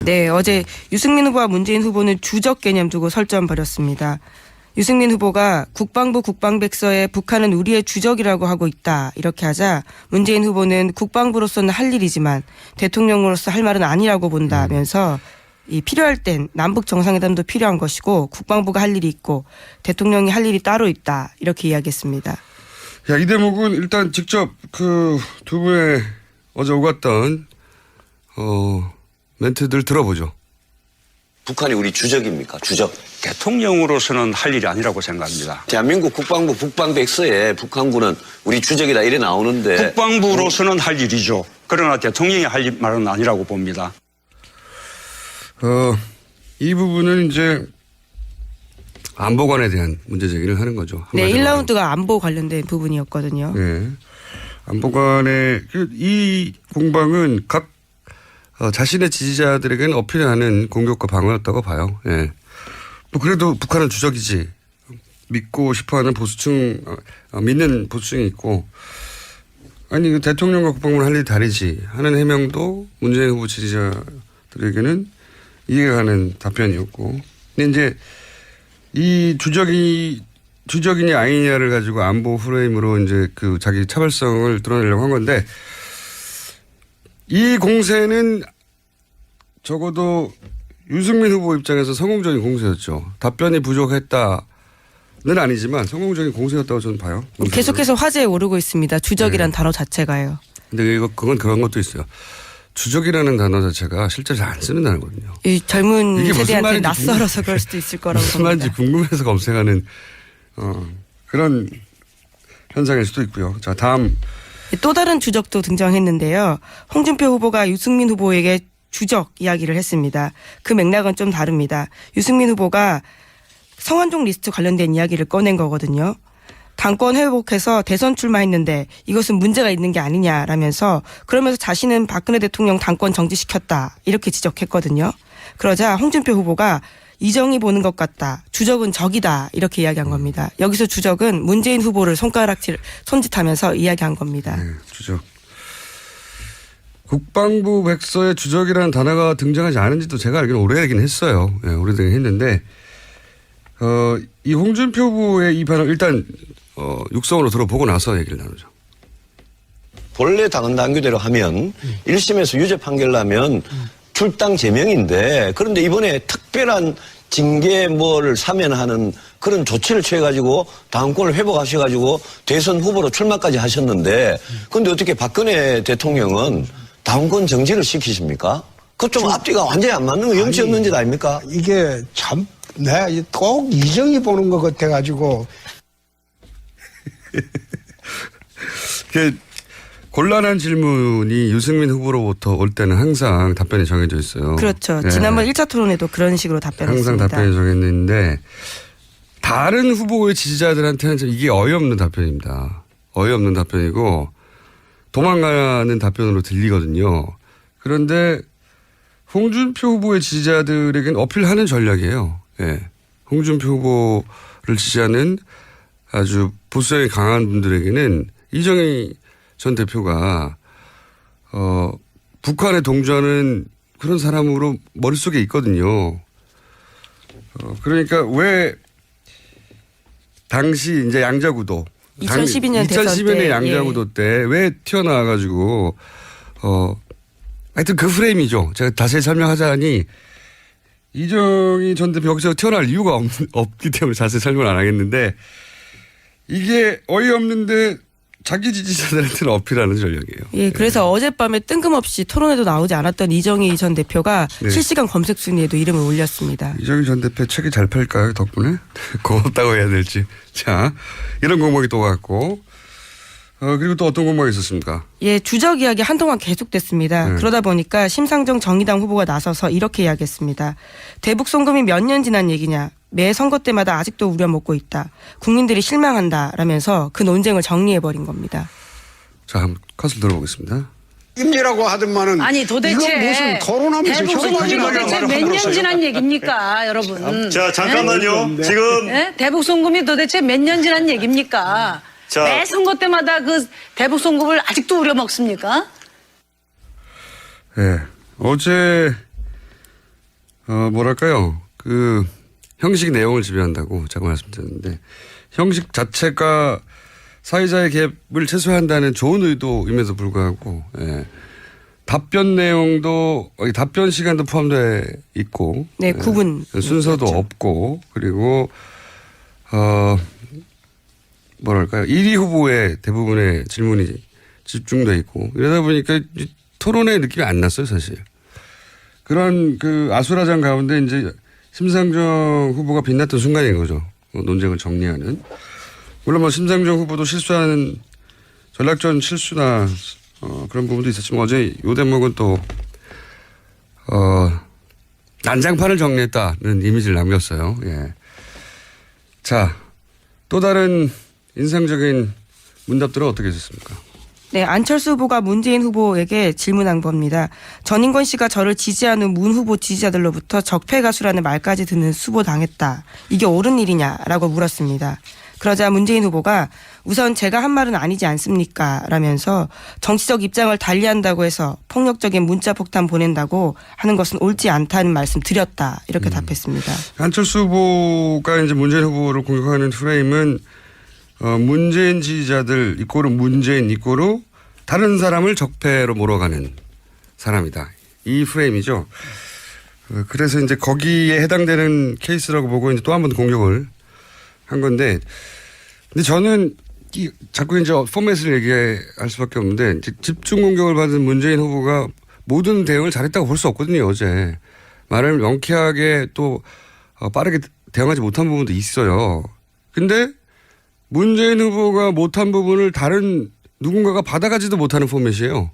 네, 어제 유승민 후보와 문재인 후보는 주적 개념 두고 설전 벌였습니다. 유승민 후보가 국방부 국방백서에 북한은 우리의 주적이라고 하고 있다 이렇게 하자 문재인 후보는 국방부로서는 할 일이지만 대통령으로서 할 말은 아니라고 본다면서 이 필요할 땐 남북 정상회담도 필요한 것이고 국방부가 할 일이 있고 대통령이 할 일이 따로 있다 이렇게 이야기했습니다. 야, 이 대목은 일단 직접 그 두 분의 어제 오갔던 멘트들 들어보죠. 북한이 우리 주적입니까? 주적. 대통령으로서는 할 일이 아니라고 생각합니다. 대한민국 국방부 국방백서에 북한군은 우리 주적이다 이래 나오는데. 국방부로서는 할 일이죠. 그러나 대통령이 할 말은 아니라고 봅니다. 이 부분은 이제 안보관에 대한 문제 제기를 하는 거죠. 네, 1라운드가 안보 관련된 부분이었거든요. 네. 안보관의 이 공방은 각 자신의 지지자들에게는 어필하는 공격과 방어였다고 봐요. 예. 뭐 그래도 북한은 주적이지 믿고 싶어하는 보수층 믿는 보수층이 있고 아니 대통령과 국방부는 할 일이 다르지 하는 해명도 문재인 후보 지지자들에게는 이해가 가는 답변이었고 근데 이제 이 주적이냐 아니냐를 가지고 안보 프레임으로 이제 그 자기 차별성을 드러내려고 한 건데 이 공세는 적어도 유승민 후보 입장에서 성공적인 공세였죠. 답변이 부족했다는 아니지만 성공적인 공세였다고 저는 봐요. 계속해서 화제에 오르고 있습니다. 주적이란 단어 자체가요. 근데 그건 그런 것도 있어요. 주적이라는 단어 자체가 실제로 잘 안 쓰는 단어거든요. 이 젊은 이게 무슨 세대한테 말인지 낯설어서 그럴 수도 있을 거라고 무슨 봅니다. 말인지 궁금해서 검색하는 그런 현상일 수도 있고요. 자, 다음. 또 다른 주적도 등장했는데요. 홍준표 후보가 유승민 후보에게 주적 이야기를 했습니다. 그 맥락은 좀 다릅니다. 유승민 후보가 성완종 리스트 관련된 이야기를 꺼낸 거거든요. 당권 회복해서 대선 출마했는데 이것은 문제가 있는 게 아니냐라면서 그러면서 자신은 박근혜 대통령 당권 정지시켰다 이렇게 지적했거든요. 그러자 홍준표 후보가 이정이 보는 것 같다. 주적은 적이다. 이렇게 이야기한 겁니다. 여기서 주적은 문재인 후보를 손짓하면서 이야기한 겁니다. 네, 주적. 국방부 백서에 주적이라는 단어가 등장하지 않은지도 제가 알기로는 오래되긴 했어요. 네, 오래되긴 했는데 이 홍준표 후보의 이 발언 일단 육성으로 들어보고 나서 얘기를 나누죠. 본래 당헌 당규대로 하면 1심에서 유죄 판결 나면 출당 제명인데 그런데 이번에 특별한 징계 뭐를 사면하는 그런 조치를 취해가지고 당권을 회복하셔가지고 대선 후보로 출마까지 하셨는데 그런데 어떻게 박근혜 대통령은 당권 정지를 시키십니까? 그 좀 앞뒤가 완전히 안 맞는 거 염치 없는 짓 아닙니까? 이게 참 내가 꼭 이정이 보는 것 같아가지고 곤란한 질문이 유승민 후보로부터 올 때는 항상 답변이 정해져 있어요. 그렇죠. 네. 지난번 1차 토론에도 그런 식으로 답변했습니다. 항상 답변이 정해졌는데 다른 후보의 지지자들한테는 이게 어이없는 답변입니다. 어이없는 답변이고 도망가는 답변으로 들리거든요. 그런데 홍준표 후보의 지지자들에게는 어필하는 전략이에요. 예. 홍준표 후보를 지지하는 아주 보수성이 강한 분들에게는 이정희 전 대표가 북한에 동조하는 그런 사람으로 머릿속에 있거든요. 그러니까 왜 당시 이제 양자구도 2012년 대선 2012년의 양자구도 때 왜 튀어나와가지고 하여튼 그 프레임이죠. 제가 다시 설명하자니 이정희 전 대표 여기서 튀어나올 이유가 없기 때문에 자세히 설명 안 하겠는데 이게 어이없는데 자기 지지자들한테는 어필하는 전략이에요. 예, 그래서 어젯밤에 뜬금없이 토론에도 나오지 않았던 이정희 전 대표가 네. 실시간 검색 순위에도 이름을 올렸습니다. 이정희 전 대표 책이 잘 팔까요 덕분에? 고맙다고 해야 될지. 자, 이런 공방이 또 왔고 그리고 또 어떤 공방이 있었습니까? 예, 주적 이야기 한동안 계속됐습니다. 네. 그러다 보니까 심상정 정의당 후보가 나서서 이렇게 이야기했습니다. 대북 송금이 몇 년 지난 얘기냐. 매 선거 때마다 아직도 우려먹고 있다. 국민들이 실망한다라면서 그 논쟁을 정리해버린 겁니다. 자, 한번 컷을 들어보겠습니다. 임리라고 하더만은 아니 도대체 이건 무슨 토론하면서 대북 송금이 도대체 몇 년 지난 얘기입니까, 여러분? 자, 잠깐만요. 지금 네? 대북 송금이 도대체 몇 년 지난 얘기입니까? 자. 매 선거 때마다 그 대북 송금을 아직도 우려 먹습니까? 네. 어제 뭐랄까요. 그 형식 내용을 지배한다고 제가 말씀드렸는데 형식 자체가 사회자의 개입을 최소화한다는 좋은 의도임에도 불구하고 예. 답변 내용도 답변 시간도 포함되어 있고 네, 9분. 순서도 없고 그리고 뭐랄까요. 1위 후보의 대부분의 질문이 집중돼 있고 이러다 보니까 토론의 느낌이 안 났어요, 사실. 그런 그 아수라장 가운데 이제 심상정 후보가 빛났던 순간인 거죠. 논쟁을 정리하는. 물론 뭐 심상정 후보도 실수하는 전략전 실수나 그런 부분도 있었지만 어제 요 대목은 또 난장판을 정리했다는 이미지를 남겼어요. 예. 자, 또 다른 인상적인 문답들은 어떻게 있었습니까? 네, 안철수 후보가 문재인 후보에게 질문한 겁니다. 전인권 씨가 저를 지지하는 문 후보 지지자들로부터 적폐 가수라는 말까지 듣는 수보당했다. 이게 옳은 일이냐라고 물었습니다. 그러자 문재인 후보가 우선 제가 한 말은 아니지 않습니까? 라면서 정치적 입장을 달리한다고 해서 폭력적인 문자 폭탄 보낸다고 하는 것은 옳지 않다는 말씀 드렸다. 이렇게 답했습니다. 안철수 후보가 이제 문재인 후보를 공격하는 프레임은 문재인 지지자들 이꼬르 문재인 이꼬르 다른 사람을 적폐로 몰아가는 사람이다. 이 프레임이죠. 그래서 이제 거기에 해당되는 케이스라고 보고 이제 또 한 번 공격을 한 건데, 근데 저는 자꾸 이제 포맷을 얘기할 수밖에 없는데 집중 공격을 받은 문재인 후보가 모든 대응을 잘했다고 볼 수 없거든요. 어제 말을 명쾌하게 또 빠르게 대응하지 못한 부분도 있어요. 근데 문재인 후보가 못한 부분을 다른 누군가가 받아가지도 못하는 포맷이에요.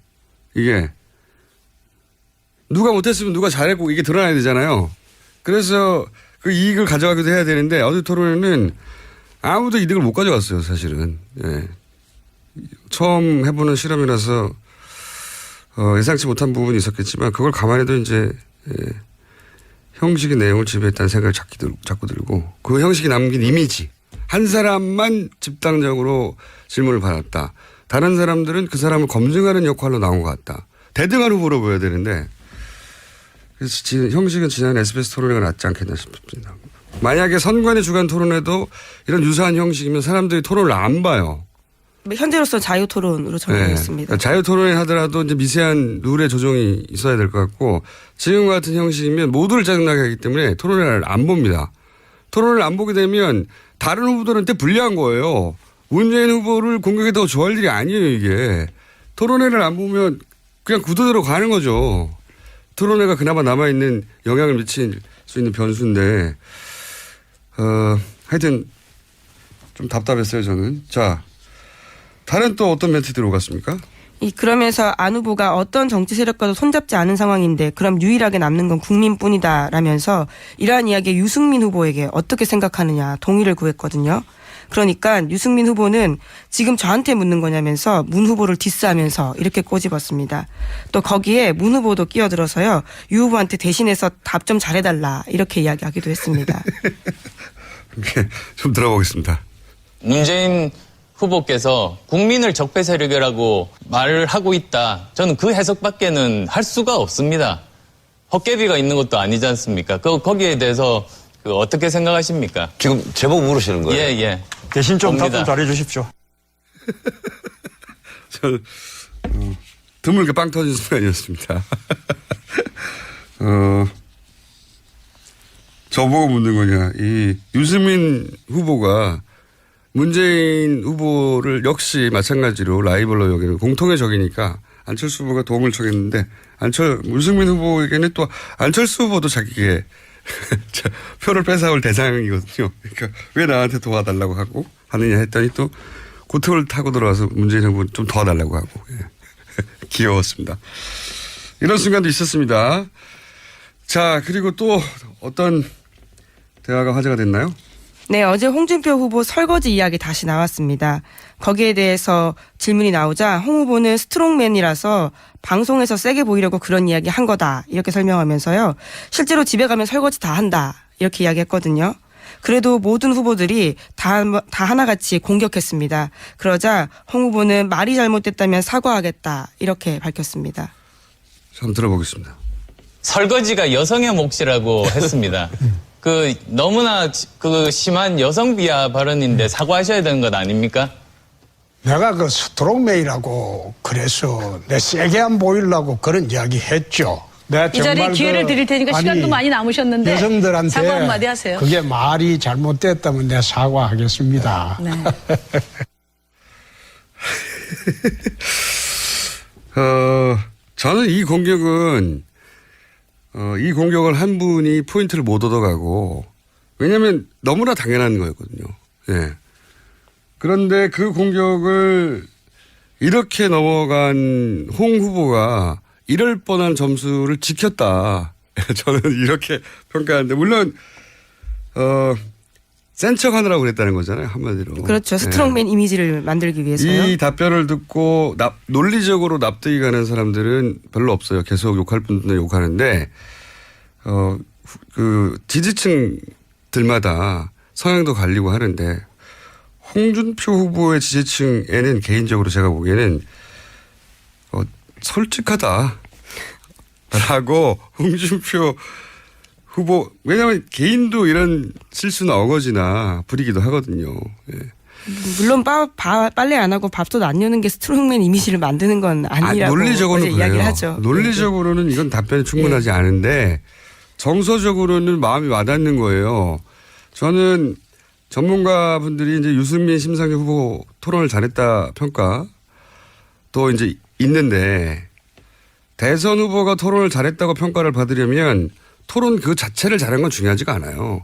이게 누가 못했으면 누가 잘했고 이게 드러나야 되잖아요. 그래서 그 이익을 가져가기도 해야 되는데 어제 토론에는 아무도 이득을 못 가져갔어요, 사실은. 예. 처음 해보는 실험이라서 예상치 못한 부분이 있었겠지만 그걸 감안해도 이제 형식의 내용을 지배했다는 생각을 자꾸 들고 그 형식이 남긴 이미지. 한 사람만 집단적으로 질문을 받았다. 다른 사람들은 그 사람을 검증하는 역할로 나온 것 같다. 대등한 후보로 보여야 되는데 그래서 형식은 지난 SBS 토론회가 낫지 않겠나 싶습니다. 만약에 선관위 주간 토론회도 이런 유사한 형식이면 사람들이 토론을 안 봐요. 현재로서 자유 토론으로 정리했습니다. 네. 자유 토론회 하더라도 이제 미세한 룰의 조정이 있어야 될 것 같고 지금 같은 형식이면 모두를 짜증나게 하기 때문에 토론회를 안 봅니다. 토론을 안 보게 되면 다른 후보들한테 불리한 거예요. 문재인 후보를 공격했다고 좋아할 일이 아니에요, 이게. 토론회를 안 보면 그냥 구도대로 가는 거죠. 토론회가 그나마 남아있는 영향을 미칠 수 있는 변수인데, 하여튼 좀 답답했어요, 저는. 자, 다른 또 어떤 멘트들이 오갔습니까? 그러면서 안 후보가 어떤 정치 세력과도 손잡지 않은 상황인데 그럼 유일하게 남는 건 국민뿐이다 라면서 이러한 이야기에 유승민 후보에게 어떻게 생각하느냐 동의를 구했거든요. 그러니까 유승민 후보는 지금 저한테 묻는 거냐면서 문 후보를 디스하면서 이렇게 꼬집었습니다. 또 거기에 문 후보도 끼어들어서요. 유 후보한테 대신해서 답 좀 잘해달라 이렇게 이야기하기도 했습니다. 좀 들어보겠습니다. 문재인 후보께서 국민을 적폐 세력이라고 말을 하고 있다. 저는 그 해석밖에는 할 수가 없습니다. 헛개비가 있는 것도 아니지 않습니까? 거기에 대해서 어떻게 생각하십니까? 지금 제목 물으시는 거예요? 예. 대신 좀 봅니다. 답 좀 잘해 주십시오. 저 드물게 빵 터진 순간이었습니다. 저보고 묻는 거냐. 이 유승민 후보가 문재인 후보를 역시 마찬가지로 라이벌로 여기는 공통의 적이니까 안철수 후보가 도움을 청했는데 유승민 후보에게는 또 안철수 후보도 자기에게 표를 뺏어올 대상이거든요. 그러니까 왜 나한테 도와달라고 하고 하느냐 했더니 또 고통을 타고 들어와서 문재인 후보 좀 도와달라고 하고 귀여웠습니다. 이런 순간도 있었습니다. 자, 그리고 또 어떤 대화가 화제가 됐나요? 네, 어제 홍준표 후보 설거지 이야기 다시 나왔습니다. 거기에 대해서 질문이 나오자 홍 후보는 스트롱맨이라서 방송에서 세게 보이려고 그런 이야기 한 거다 이렇게 설명하면서요. 실제로 집에 가면 설거지 다 한다 이렇게 이야기했거든요. 그래도 모든 후보들이 다 하나같이 공격했습니다. 그러자 홍 후보는 말이 잘못됐다면 사과하겠다 이렇게 밝혔습니다. 한번 들어보겠습니다. 설거지가 여성의 몫이라고 했습니다. 그 너무나 그 심한 여성 비하 발언인데 사과하셔야 되는 것 아닙니까? 내가 그 스트롱맨이라고 그래서 내 세게 안 보이려고 그런 이야기 했죠. 내가 이 자리에 정말 기회를 드릴 테니까 시간도 많이 남으셨는데 여성들한테 사과 한마디 하세요. 그게 말이 잘못됐다면 내가 사과하겠습니다. 네. 저는 이 공격을 한 분이 포인트를 못 얻어가고, 왜냐면 너무나 당연한 거였거든요. 예. 그런데 그 공격을 이렇게 넘어간 홍 후보가 이럴 뻔한 점수를 지켰다. 저는 이렇게 평가하는데, 물론, 센 척 하느라고 그랬다는 거잖아요. 한마디로. 그렇죠. 스트롱맨 이미지를 만들기 위해서요. 이 답변을 듣고 논리적으로 납득이 가는 사람들은 별로 없어요. 계속 욕할 분들은 욕하는데, 그 지지층들마다 성향도 갈리고 하는데, 홍준표 후보의 지지층에는 개인적으로 제가 보기에는 솔직하다라고 홍준표 후보, 왜냐하면 개인도 이런 실수나 어거지나 부리기도 하거든요. 예. 물론 빨래 안 하고 밥솥 안 여는 게 스트롱맨 이미지를 만드는 건 아니라고 논리적으로는 어제 이야기를 그래요. 하죠. 논리적으로는 이건 답변이 충분하지 않은데 정서적으로는 마음이 와닿는 거예요. 저는 전문가분들이 이제 유승민 심상정 후보 토론을 잘했다 평가 또 이제 있는데, 대선 후보가 토론을 잘했다고 평가를 받으려면 토론 그 자체를 잘한 건 중요하지가 않아요.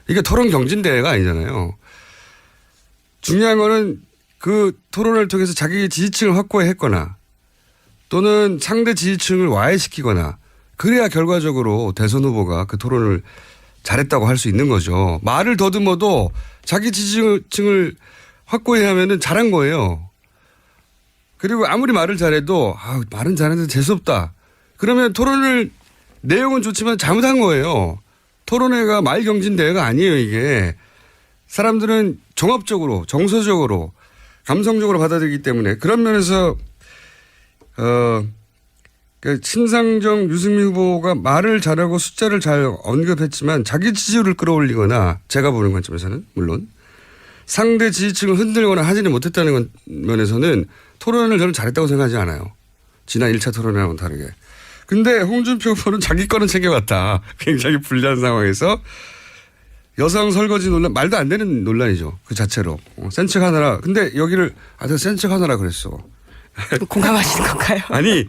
이게 토론 경진대회가 아니잖아요. 중요한 거는 그 토론을 통해서 자기 지지층을 확보했거나 또는 상대 지지층을 와해시키거나, 그래야 결과적으로 대선 후보가 그 토론을 잘했다고 할 수 있는 거죠. 말을 더듬어도 자기 지지층을 확고해야 하면은 잘한 거예요. 그리고 아무리 말을 잘해도 말은 잘했는데 재수없다. 그러면 토론을 내용은 좋지만 잘못한 거예요. 토론회가 말 경진 대회가 아니에요, 이게. 사람들은 종합적으로, 정서적으로, 감성적으로 받아들이기 때문에 그런 면에서 심상정, 유승민 후보가 말을 잘하고 숫자를 잘 언급했지만 자기 지지율을 끌어올리거나, 제가 보는 관점에서는 물론 상대 지지층을 흔들거나 하지는 못했다는 면에서는 토론을 저는 잘했다고 생각하지 않아요. 지난 1차 토론회와는 다르게. 근데 홍준표 후보는 자기 거는 챙겨갔다. 굉장히 불리한 상황에서 여성 설거지 논란, 말도 안 되는 논란이죠. 그 자체로. 센 척 하느라. 근데 여기를 내가 센 척 하느라 그랬어. 공감하시는 건가요? 아니,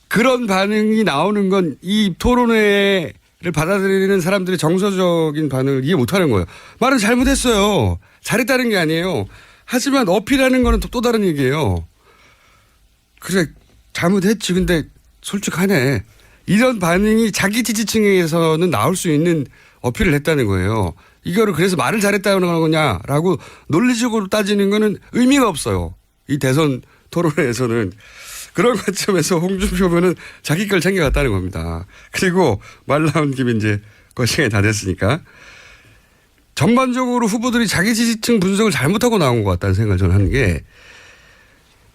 그런 반응이 나오는 건 이 토론회를 받아들이는 사람들의 정서적인 반응을 이해 못하는 거예요. 말은 잘못했어요. 잘했다는 게 아니에요. 하지만 어필하는 거는 또 다른 얘기예요. 그래, 잘못했지. 근데 솔직하네. 이런 반응이 자기 지지층에서는 나올 수 있는 어필을 했다는 거예요. 이거를 그래서 말을 잘했다는 거냐라고 논리적으로 따지는 거는 의미가 없어요. 이 대선 토론회에서는. 그런 관점에서 홍준표 후보는 자기 걸 챙겨갔다는 겁니다. 그리고 말 나온 김에 이제 그 시간이 다 됐으니까 전반적으로 후보들이 자기 지지층 분석을 잘못하고 나온 것 같다는 생각을 저는 하는 게,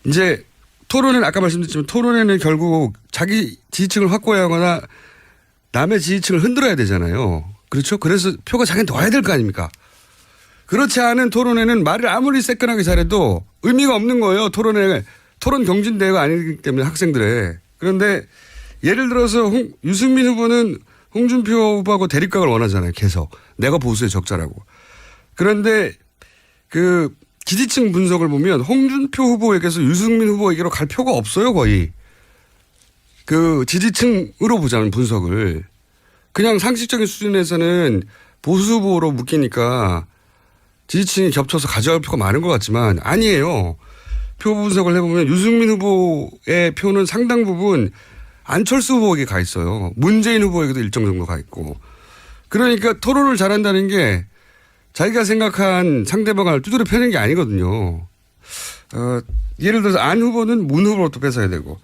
이제 토론회는 아까 말씀드렸지만 토론회는 결국 자기 지지층을 확보해야 하거나 남의 지지층을 흔들어야 되잖아요. 그렇죠? 그래서 표가 자기한테 와야 될 거 아닙니까? 그렇지 않은 토론회는 말을 아무리 새끈하게 잘해도 의미가 없는 거예요. 토론 경진대회가 아니기 때문에 학생들의. 그런데 예를 들어서 유승민 후보는 홍준표 후보하고 대립각을 원하잖아요. 계속. 내가 보수의 적자라고. 그런데 그 지지층 분석을 보면 홍준표 후보에게서 유승민 후보에게로 갈 표가 없어요. 거의. 그 지지층으로 보자면 분석을. 그냥 상식적인 수준에서는 보수 후보로 묶이니까 지지층이 겹쳐서 가져갈 표가 많은 것 같지만 아니에요. 표 분석을 해보면 유승민 후보의 표는 상당 부분 안철수 후보에게 가 있어요. 문재인 후보에게도 일정 정도 가 있고. 그러니까 토론을 잘한다는 게 자기가 생각한 상대방을 두드려 패는 게 아니거든요. 예를 들어서 안 후보는 문 후보로부터 뺏어야 되고,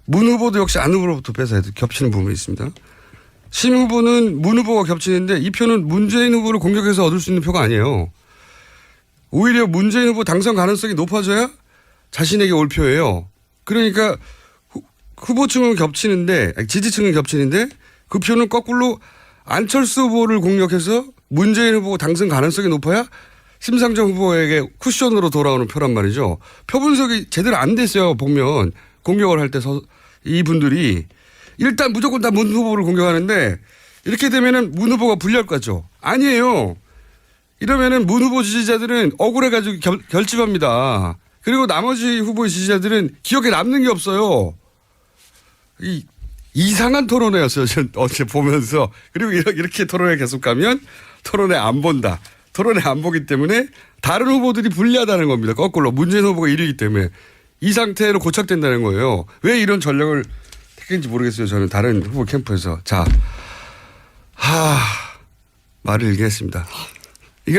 문 후보도 역시 안 후보로부터 뺏어야 돼. 겹치는 부분이 있습니다. 심 후보는 문 후보가 겹치는데 이 표는 문재인 후보를 공격해서 얻을 수 있는 표가 아니에요. 오히려 문재인 후보 당선 가능성이 높아져야 자신에게 올 표예요. 그러니까 후보층은 겹치는데, 지지층은 겹치는데 그 표는 거꾸로 안철수 후보를 공략해서 문재인 후보 당선 가능성이 높아야 심상정 후보에게 쿠션으로 돌아오는 표란 말이죠. 표 분석이 제대로 안 됐어요. 보면 공격을 할 때 이분들이 일단 무조건 다 문 후보를 공격하는데 이렇게 되면은 문 후보가 불리할 것 같죠. 아니에요. 이러면은 문 후보 지지자들은 억울해가지고 결집합니다. 그리고 나머지 후보의 지지자들은 기억에 남는 게 없어요. 이상한 토론회였어요. 전 어제 보면서. 그리고 이렇게 토론회 계속 가면 토론회 안 본다. 토론회 안 보기 때문에 다른 후보들이 불리하다는 겁니다. 거꾸로 문재인 후보가 1위이기 때문에 이 상태로 고착된다는 거예요. 왜 이런 전략을 택했는지 모르겠어요. 저는 다른 후보 캠프에서. 자, 말을 일겠습니다.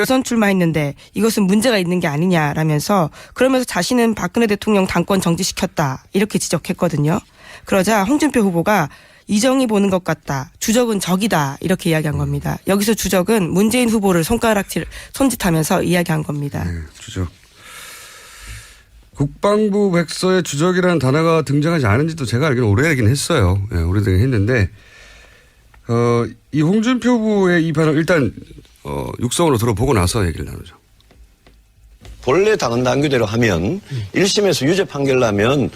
선 출마했는데 이것은 문제가 있는 게 아니냐라면서 그러면서 자신은 박근혜 대통령 당권 정지시켰다 이렇게 지적했거든요. 그러자 홍준표 후보가 이정이 보는 것 같다. 주적은 적이다. 이렇게 이야기한 겁니다. 여기서 주적은 문재인 후보를 손짓하면서 이야기한 겁니다. 네, 주적. 국방부 백서에 주적이라는 단어가 등장하지 않은 지도 제가 알기로는 오래되긴 했어요. 네, 오래되긴 했는데 이 홍준표 후보의 이 발언 일단 육성으로 들어보고 나서 얘기를 나누죠. 본래 당헌 당규대로 하면 1심에서 유죄 판결 나면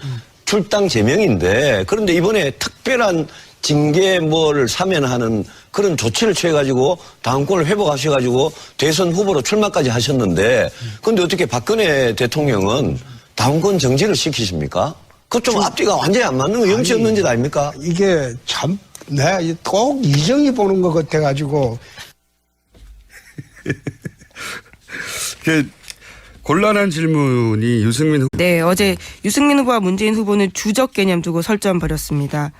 출당 제명인데 그런데 이번에 특별한 징계를 사면하는 그런 조치를 취해가지고 당권을 회복하셔가지고 대선 후보로 출마까지 하셨는데 그런데 어떻게 박근혜 대통령은 당권 정지를 시키십니까? 그거 좀 앞뒤가 완전히 안 맞는 거 염치 없는 짓 아닙니까? 이게 참 내가 꼭 이정이 보는 것 같아가지고 그 곤란한 질문이 유승민 후보. 네, 어제 유승민 후보와 문재인 후보는 주적 개념 두고 설전 벌였습니다.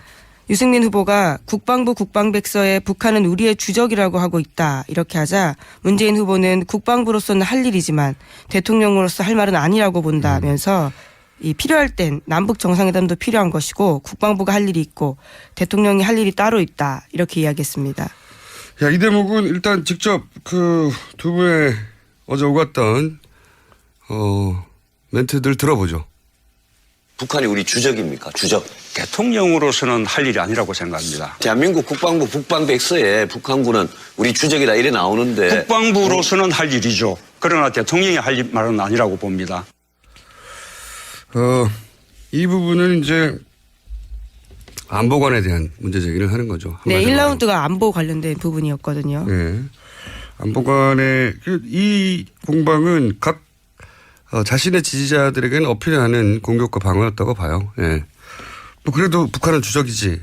유승민 후보가 국방부 국방백서에 북한은 우리의 주적이라고 하고 있다 이렇게 하자 문재인 후보는 국방부로서는 할 일이지만 대통령으로서 할 말은 아니라고 본다면서 이 필요할 땐 남북 정상회담도 필요한 것이고 국방부가 할 일이 있고 대통령이 할 일이 따로 있다 이렇게 이야기했습니다. 야, 이 대목은 일단 직접 그 두 분의 어제 오갔던 멘트들 들어보죠. 북한이 우리 주적입니까? 주적. 대통령으로서는 할 일이 아니라고 생각합니다. 대한민국 국방부 국방백서에 북한군은 우리 주적이다 이래 나오는데 국방부로서는 할 일이죠. 그러나 대통령이 할 말은 아니라고 봅니다. 이 부분은 이제 안보관에 대한 문제 제기를 하는 거죠. 네, 1라운드가 안보 관련된 부분이었거든요. 네. 안보관의 이 공방은 각 자신의 지지자들에게는 어필하는 공격과 방어였다고 봐요. 예. 뭐 그래도 북한은 주적이지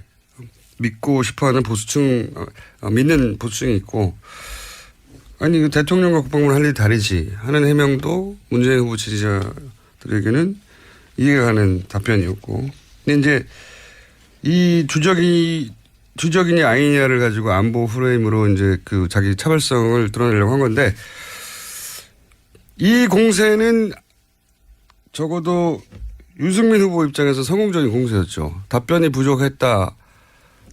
믿고 싶어하는 보수층 믿는 보수층이 있고 아니 대통령과 국방부는 할 일이 다르지 하는 해명도 문재인 후보 지지자들에게는 이해가 가는 답변이었고 근데 이제 이 주적이냐 아니냐를 가지고 안보 프레임으로 이제 그 자기 차별성을 드러내려고 한 건데 이 공세는 적어도 유승민 후보 입장에서 성공적인 공세였죠. 답변이 부족했다는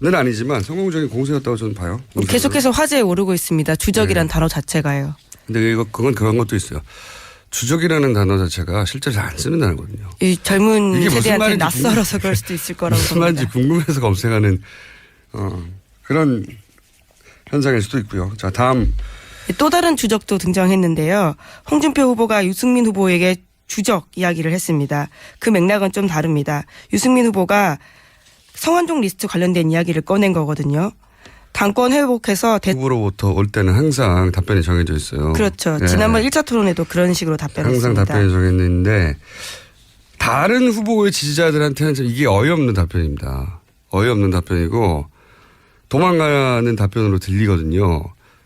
아니지만 성공적인 공세였다고 저는 봐요. 계속해서 화제에 오르고 있습니다. 주적이란 단어 자체가요. 근데 그건 그런 것도 있어요. 주적이라는 단어 자체가 실제로 잘 안 쓰는 단어거든요. 이 젊은 이게 무슨 세대한테 말인지 낯설어서 그럴 수도 있을 거라고 무슨 봅니다. 말인지 궁금해서 검색하는 그런 현상일 수도 있고요. 자, 다음. 또 다른 주적도 등장했는데요. 홍준표 후보가 유승민 후보에게 주적 이야기를 했습니다. 그 맥락은 좀 다릅니다. 유승민 후보가 성완종 리스트 관련된 이야기를 꺼낸 거거든요. 당권 회복해서 후보로부터 올 때는 항상 답변이 정해져 있어요. 그렇죠. 네. 지난번 1차 토론에도 그런 식으로 답변했습니다. 항상 답변이 정해있는데 다른 후보의 지지자들한테는 좀 이게 어이없는 답변입니다. 어이없는 답변이고 도망가는 답변으로 들리거든요.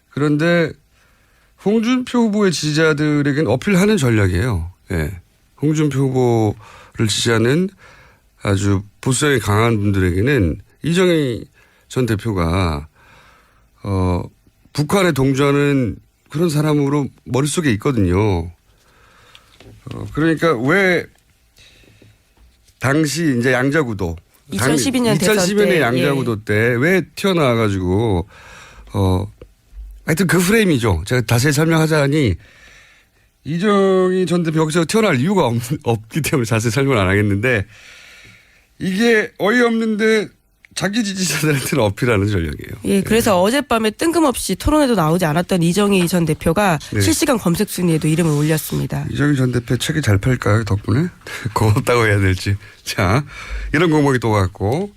그런데 홍준표 후보의 지지자들에게는 어필하는 전략이에요. 예. 홍준표 후보를 지지하는 아주 보수성이 강한 분들에게는 이정희 전 대표가 북한에 동조하는 그런 사람으로 머릿속에 있거든요. 그러니까 왜 당시 이제 양자구도 2012년 대선 2012년의 때, 양자구도 때 왜 튀어나와가지고 하여튼 그 프레임이죠. 제가 자세히 설명하자니 이정희 전 대표 여기서 튀어나올 이유가 없기 때문에 자세히 설명 안 하겠는데 이게 어이없는데 자기 지지자들한테는 어필하는 전략이에요. 예, 그래서 어젯밤에 뜬금없이 토론에도 나오지 않았던 이정희 전 대표가 네. 실시간 검색 순위에도 이름을 올렸습니다. 이정희 전 대표 책이 잘 팔까요, 덕분에? 고맙다고 해야 될지. 자, 이런 공방이 또 왔고,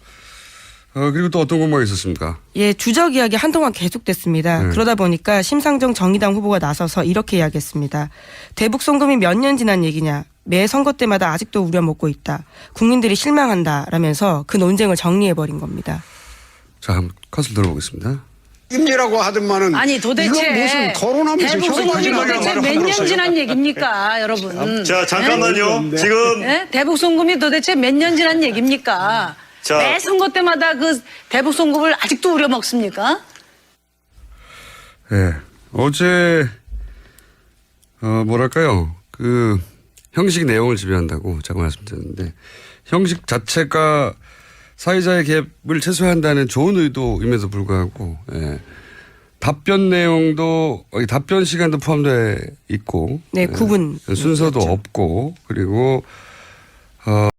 그리고 또 어떤 공방이 있었습니까? 예, 주적 이야기 한동안 계속됐습니다. 네. 그러다 보니까 심상정 정의당 후보가 나서서 이렇게 이야기했습니다. 대북 송금이 몇 년 지난 얘기냐. 매 선거 때마다 아직도 우려먹고 있다. 국민들이 실망한다라면서 그 논쟁을 정리해버린 겁니다. 자, 한번 컷을 들어보겠습니다. 임리라고 하더만은 아니 도대체 이건 무슨 토론하면서 대북 송금이 거짓말이라고 도대체 말을 몇 년 하더라고요. 지난 얘기입니까, 여러분? 자, 잠깐만요. 지금 예? 대북 송금이 도대체 몇 년 지난 얘기입니까? 자. 매 선거 때마다 그 대북 송금을 아직도 우려 먹습니까? 예. 어제, 뭐랄까요. 그, 형식 내용을 지배한다고 제가 말씀드렸는데, 형식 자체가 사회자의 개입을 최소화한다는 좋은 의도임에도 불구하고, 예. 답변 내용도, 답변 시간도 포함되어 있고, 네, 9분. 순서도 없고, 그리고,